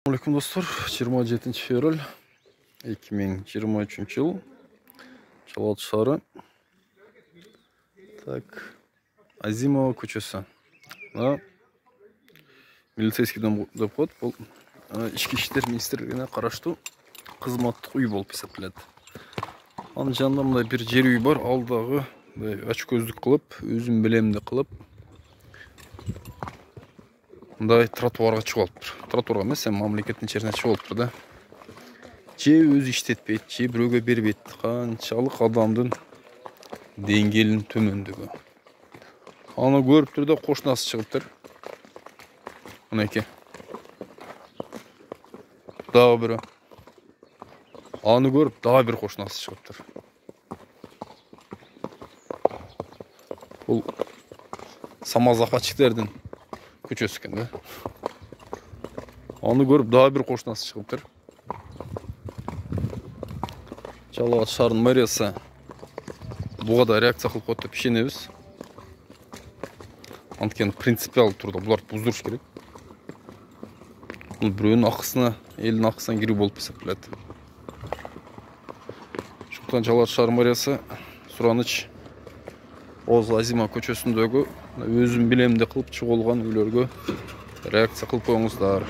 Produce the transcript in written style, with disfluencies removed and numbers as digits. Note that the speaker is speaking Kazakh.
Assalamualaikum dostlar, 27 февраль 2023 yıl Çalat Şarı. Так, Азимова көчесі. Милицейский деп қойды. Бұл ішкі іштер министрлігіне қарашты қызматтық үй болып есептеледі. Оның жанында мындай бір жер үй бар, алдағы очкөздік қылып, өзім білемді қылып, мындай тротуарға шығып алып тұр. Тротуарға емес, мемлекеттің жеріне шығып алып тұр да. Же өзі іштетпейді, же біреуге бербейді. Қаншалық адамдың деңгейінің төмендігі. Аны көріп тұр да қошнасы шығып тұр. Мінеке. Дағы бірі. Аны көріп, дағы бір қошнасы шығып тұр. Бұл самазақатчиктердің көчесі екен да. Аны көріп, дағы бір қошнасы шығып тұр. Жалағат шарын мэриясы бұға да реакция қылып қойды деп ішенеміз. Анткен принципиал тұрды, бұларды бұздырыш керек. Бұл біреуінің ақысына, елдің ақысына кіру болып есептеледі. Шоқтан Жалағат шарын мэриясы сұраныч Роза Азимова көчесіндегі өзім білемде қылып шығылған үйлерге реакция қылып қойыңыздар.